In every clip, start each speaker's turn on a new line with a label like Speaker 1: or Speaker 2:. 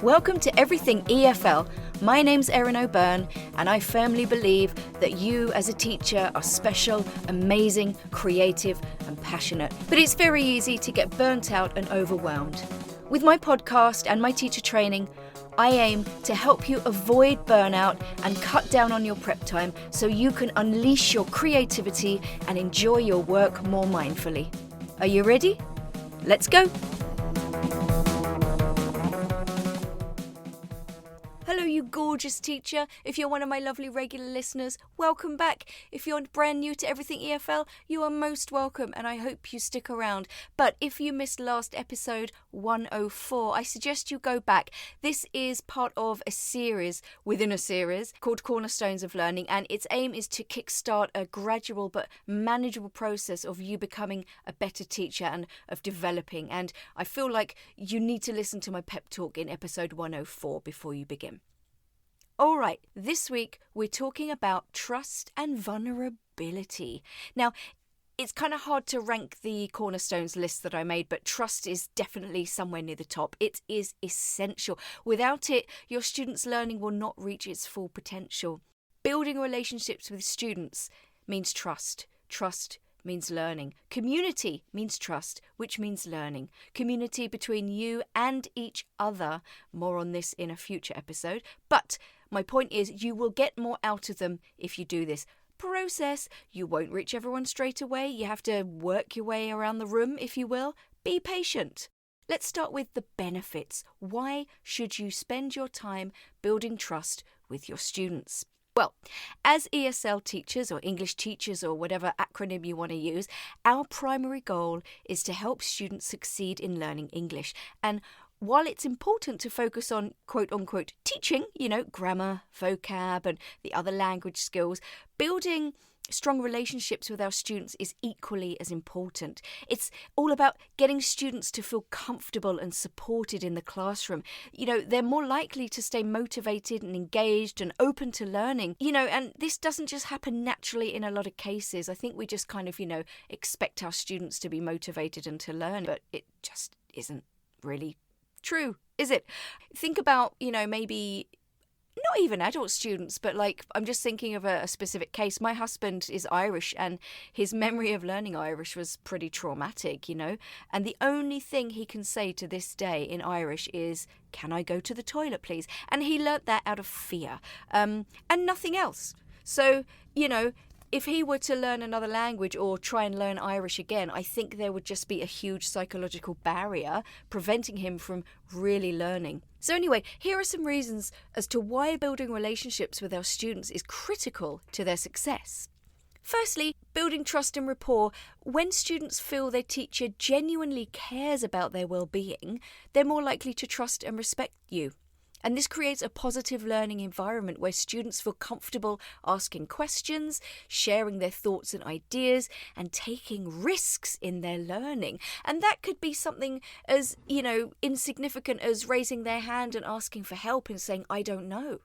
Speaker 1: Welcome to Everything EFL. My name's Erin O'Byrne, and I firmly believe that you as a teacher are special, amazing, creative and passionate. But it's very easy to get burnt out and overwhelmed. With my podcast and my teacher training, I aim to help you avoid burnout and cut down on your prep time so you can unleash your creativity and enjoy your work more mindfully. Are you ready? Let's go! Hello, you gorgeous teacher. If you're one of my lovely regular listeners, welcome back. If you're brand new to Everything EFL, you are most welcome and I hope you stick around. But if you missed last episode 104, I suggest you go back. This is part of a series within a series called Cornerstones of Learning, and its aim is to kickstart a gradual but manageable process of you becoming a better teacher and of developing. And I feel like you need to listen to my pep talk in episode 104 before you begin. All right, this week we're talking about trust and vulnerability. Now, it's kind of hard to rank the cornerstones list that I made, but trust is definitely somewhere near the top. It is essential. Without it, your students' learning will not reach its full potential. Building relationships with students means trust. Trust means learning. Community means trust, which means learning. Community between you and each other. More on this in a future episode. But my point is, you will get more out of them if you do this process. You won't reach everyone straight away. You have to work your way around the room, if you will. Be patient. Let's start with the benefits. Why should you spend your time building trust with your students? Well, as ESL teachers or English teachers or whatever acronym you want to use, our primary goal is to help students succeed in learning English. And while it's important to focus on quote-unquote teaching, grammar, vocab and the other language skills, building strong relationships with our students is equally as important. It's all about getting students to feel comfortable and supported in the classroom. They're more likely to stay motivated and engaged and open to learning, and this doesn't just happen naturally in a lot of cases. I think we just kind of, expect our students to be motivated and to learn, but it just isn't really true, is it? Think about, maybe not even adult students, but I'm just thinking of a specific case. My husband is Irish and his memory of learning Irish was pretty traumatic, and the only thing he can say to this day in Irish is, "Can I go to the toilet, please?" And he learnt that out of fear, and nothing else. So, if he were to learn another language or try and learn Irish again, I think there would just be a huge psychological barrier preventing him from really learning. So anyway, here are some reasons as to why building relationships with our students is critical to their success. Firstly, building trust and rapport. When students feel their teacher genuinely cares about their well-being, they're more likely to trust and respect you. And this creates a positive learning environment where students feel comfortable asking questions, sharing their thoughts and ideas, and taking risks in their learning. And that could be something as, insignificant as raising their hand and asking for help and saying, "I don't know."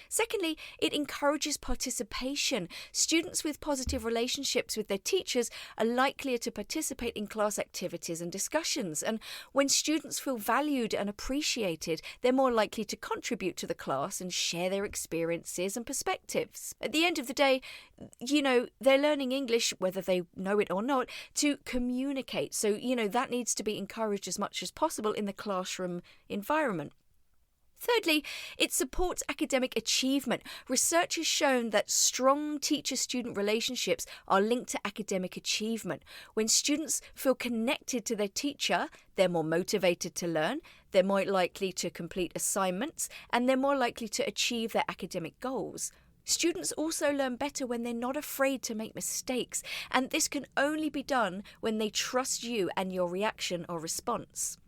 Speaker 1: Secondly, it encourages participation. Students with positive relationships with their teachers are likelier to participate in class activities and discussions. And when students feel valued and appreciated, they're more likely to contribute to the class and share their experiences and perspectives. At the end of the day, they're learning English, whether they know it or not, to communicate. So, that needs to be encouraged as much as possible in the classroom environment. Thirdly, it supports academic achievement. Research has shown that strong teacher-student relationships are linked to academic achievement. When students feel connected to their teacher, they're more motivated to learn, they're more likely to complete assignments, and they're more likely to achieve their academic goals. Students also learn better when they're not afraid to make mistakes, and this can only be done when they trust you and your reaction or response.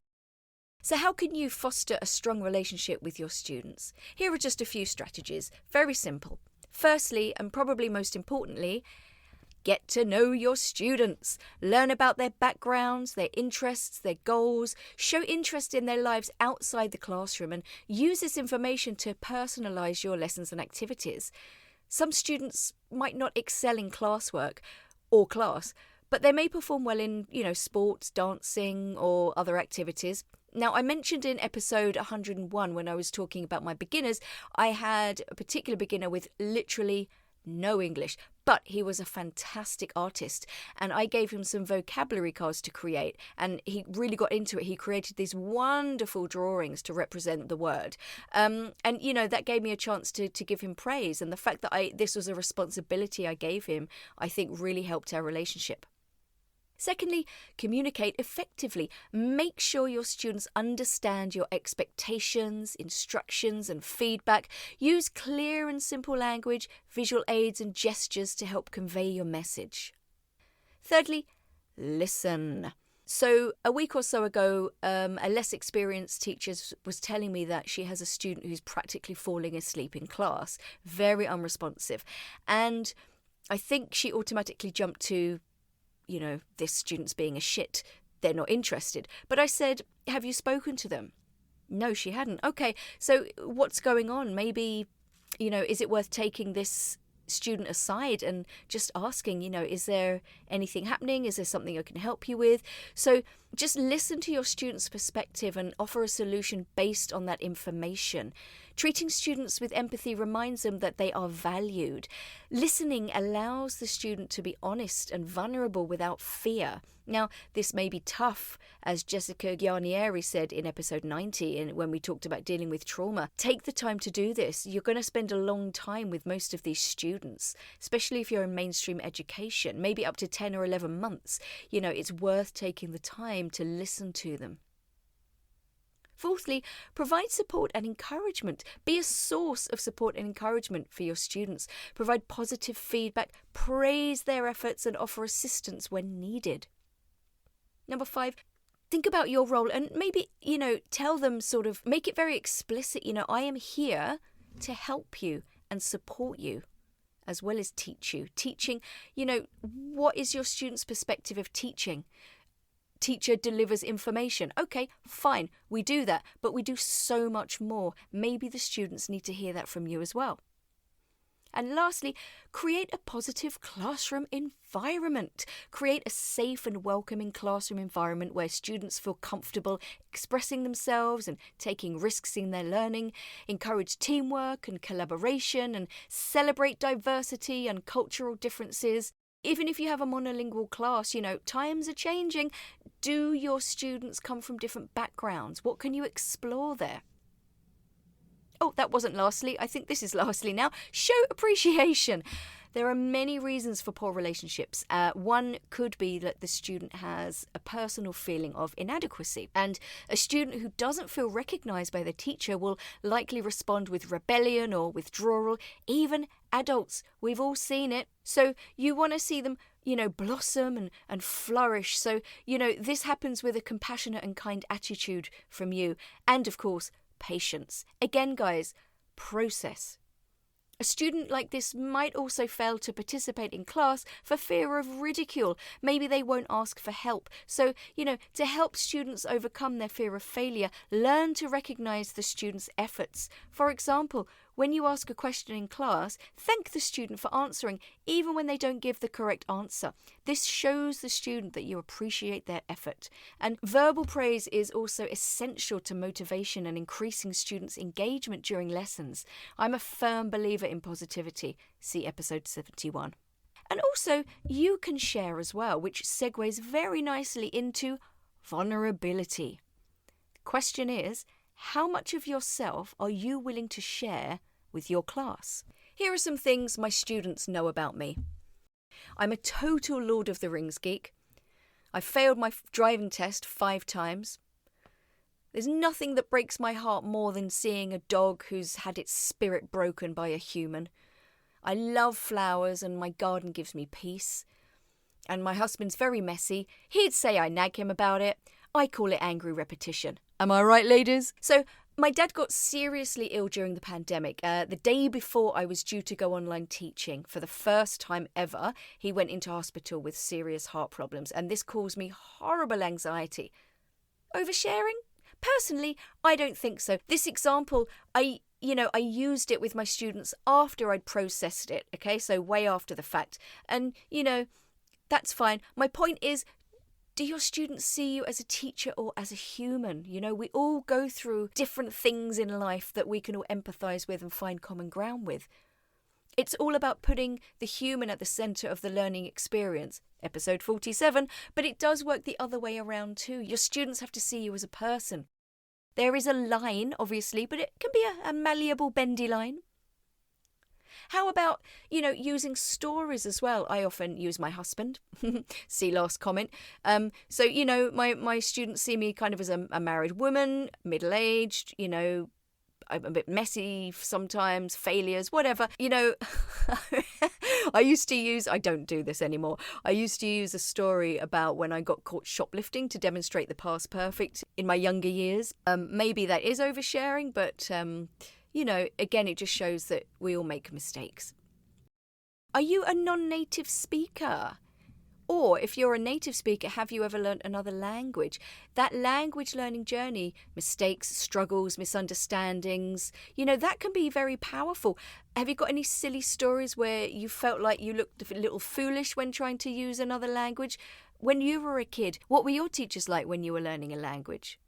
Speaker 1: So how can you foster a strong relationship with your students? Here are just a few strategies. Very simple. Firstly, and probably most importantly, get to know your students. Learn about their backgrounds, their interests, their goals. Show interest in their lives outside the classroom and use this information to personalise your lessons and activities. Some students might not excel in classwork or class, but they may perform well in, sports, dancing or other activities. Now, I mentioned in episode 101 when I was talking about my beginners, I had a particular beginner with literally no English, but he was a fantastic artist, and I gave him some vocabulary cards to create, and he really got into it. He created these wonderful drawings to represent the word, and that gave me a chance to give him praise, and the fact that this was a responsibility I gave him, I think really helped our relationship. Secondly, communicate effectively. Make sure your students understand your expectations, instructions, and feedback. Use clear and simple language, visual aids, and gestures to help convey your message. Thirdly, listen. So a week or so ago, a less experienced teacher was telling me that she has a student who's practically falling asleep in class, very unresponsive. And I think she automatically jumped to, this student's being a shit, they're not interested. But I said, have you spoken to them? No, she hadn't. Okay, so what's going on? Maybe, is it worth taking this student aside and just asking, is there anything happening? Is there something I can help you with? So just listen to your student's perspective and offer a solution based on that information. Treating students with empathy reminds them that they are valued. Listening allows the student to be honest and vulnerable without fear. Now, this may be tough, as Jessica Guarnieri said in episode 90 and when we talked about dealing with trauma. Take the time to do this. You're going to spend a long time with most of these students, especially if you're in mainstream education, maybe up to 10 or 11 months. It's worth taking the time to listen to them. Fourthly, provide support and encouragement. Be a source of support and encouragement for your students. Provide positive feedback, praise their efforts, and offer assistance when needed. Number 5, think about your role and maybe, tell them make it very explicit, I am here to help you and support you as well as teach you. Teaching, what is your student's perspective of teaching? Teacher delivers information. Okay, fine, we do that, but we do so much more. Maybe the students need to hear that from you as well. And lastly, create a positive classroom environment. Create a safe and welcoming classroom environment where students feel comfortable expressing themselves and taking risks in their learning. Encourage teamwork and collaboration and celebrate diversity and cultural differences. Even if you have a monolingual class, times are changing. Do your students come from different backgrounds? What can you explore there? Oh, that wasn't lastly. I think this is lastly now. Show appreciation. There are many reasons for poor relationships. One could be that the student has a personal feeling of inadequacy, and a student who doesn't feel recognised by the teacher will likely respond with rebellion or withdrawal. Even adults, we've all seen it. So you want to see them, blossom and flourish. So, this happens with a compassionate and kind attitude from you. And of course, patience. Again, guys, process. A student like this might also fail to participate in class for fear of ridicule. Maybe they won't ask for help. So, to help students overcome their fear of failure, learn to recognise the student's efforts. For example, when you ask a question in class, thank the student for answering, even when they don't give the correct answer. This shows the student that you appreciate their effort. And verbal praise is also essential to motivation and increasing students' engagement during lessons. I'm a firm believer in positivity. See episode 71. And also, you can share as well, which segues very nicely into vulnerability. The question is, how much of yourself are you willing to share with your class? Here are some things my students know about me. I'm a total Lord of the Rings geek. I failed my driving test 5 times. There's nothing that breaks my heart more than seeing a dog who's had its spirit broken by a human. I love flowers and my garden gives me peace. And my husband's very messy. He'd say I nag him about it. I call it angry repetition. Am I right, ladies? So, my dad got seriously ill during the pandemic. The day before I was due to go online teaching, for the first time ever, he went into hospital with serious heart problems, and this caused me horrible anxiety. Oversharing? Personally, I don't think so. This example, I used it with my students after I'd processed it, okay? So way after the fact. And, that's fine. My point is, Do your students see you as a teacher or as a human? You know, we all go through different things in life that we can all empathise with and find common ground with. It's all about putting the human at the centre of the learning experience, episode 47, but it does work the other way around too. Your students have to see you as a person. There is a line, obviously, but it can be a malleable, bendy line. How about, using stories as well? I often use my husband. See last comment. So, my students see me kind of as a married woman, middle-aged, I'm a bit messy sometimes, failures, whatever. I don't do this anymore. I used to use a story about when I got caught shoplifting to demonstrate the past perfect in my younger years. Maybe that is oversharing, but, again, it just shows that we all make mistakes. Are you a non-native speaker? Or if you're a native speaker, have you ever learnt another language? That language learning journey, mistakes, struggles, misunderstandings, that can be very powerful. Have you got any silly stories where you felt like you looked a little foolish when trying to use another language? When you were a kid, what were your teachers like when you were learning a language?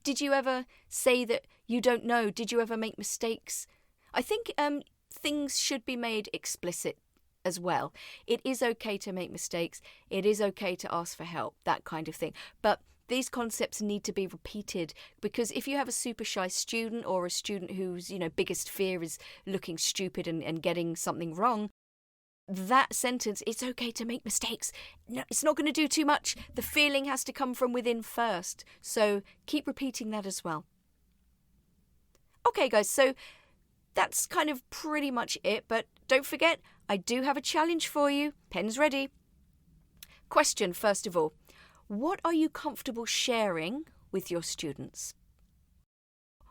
Speaker 1: Did you ever say that you don't know? Did you ever make mistakes? I think things should be made explicit as well. It is okay to make mistakes. It is okay to ask for help, that kind of thing. But these concepts need to be repeated, because if you have a super shy student or a student whose, biggest fear is looking stupid and getting something wrong, that sentence, it's okay to make mistakes. No, it's not going to do too much. The feeling has to come from within first. So keep repeating that as well. Okay, guys, so that's kind of pretty much it, but don't forget, I do have a challenge for you. Pen's ready. Question, first of all, what are you comfortable sharing with your students?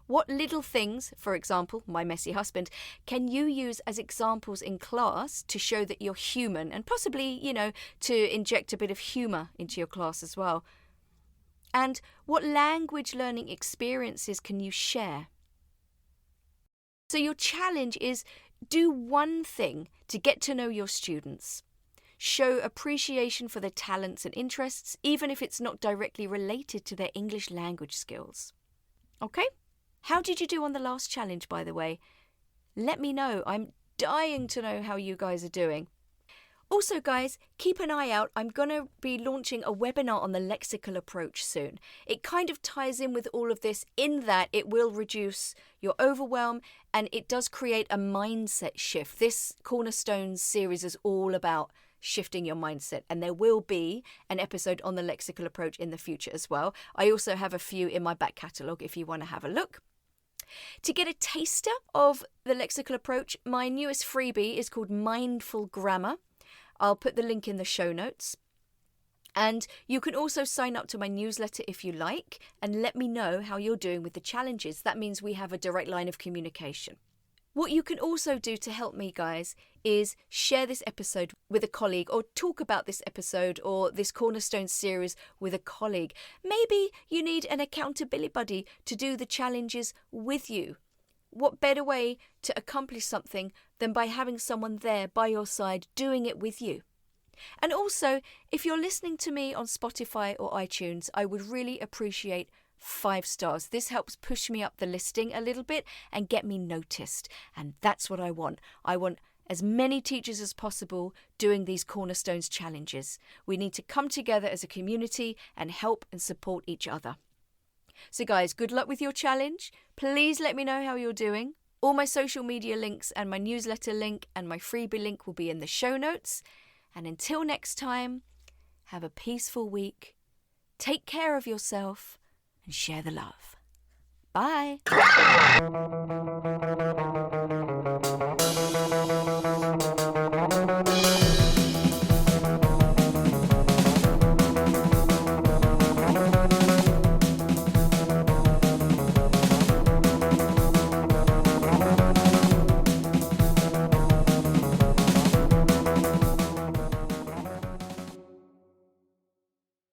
Speaker 1: What little things, for example, my messy husband, can you use as examples in class to show that you're human and possibly, to inject a bit of humour into your class as well? And what language learning experiences can you share? So your challenge is do one thing to get to know your students. Show appreciation for their talents and interests, even if it's not directly related to their English language skills. Okay? How did you do on the last challenge, by the way? Let me know. I'm dying to know how you guys are doing. Also, guys, keep an eye out. I'm going to be launching a webinar on the lexical approach soon. It kind of ties in with all of this in that it will reduce your overwhelm and it does create a mindset shift. This Cornerstones series is all about shifting your mindset, and there will be an episode on the lexical approach in the future as well. I also have a few in my back catalogue if you want to have a look. To get a taster of the lexical approach, my newest freebie is called Mindful Grammar. I'll put the link in the show notes. And you can also sign up to my newsletter if you like and let me know how you're doing with the challenges. That means we have a direct line of communication. What you can also do to help me, guys, is share this episode with a colleague or talk about this episode or this Cornerstone series with a colleague. Maybe you need an accountability buddy to do the challenges with you. What better way to accomplish something than by having someone there by your side doing it with you? And also, if you're listening to me on Spotify or iTunes, I would really appreciate 5 stars. This helps push me up the listing a little bit and get me noticed. And that's what I want. I want as many teachers as possible doing these Cornerstones challenges. We need to come together as a community and help and support each other. So guys, good luck with your challenge. Please let me know how you're doing. All my social media links and my newsletter link and my freebie link will be in the show notes. And until next time, have a peaceful week. Take care of yourself and share the love. Bye.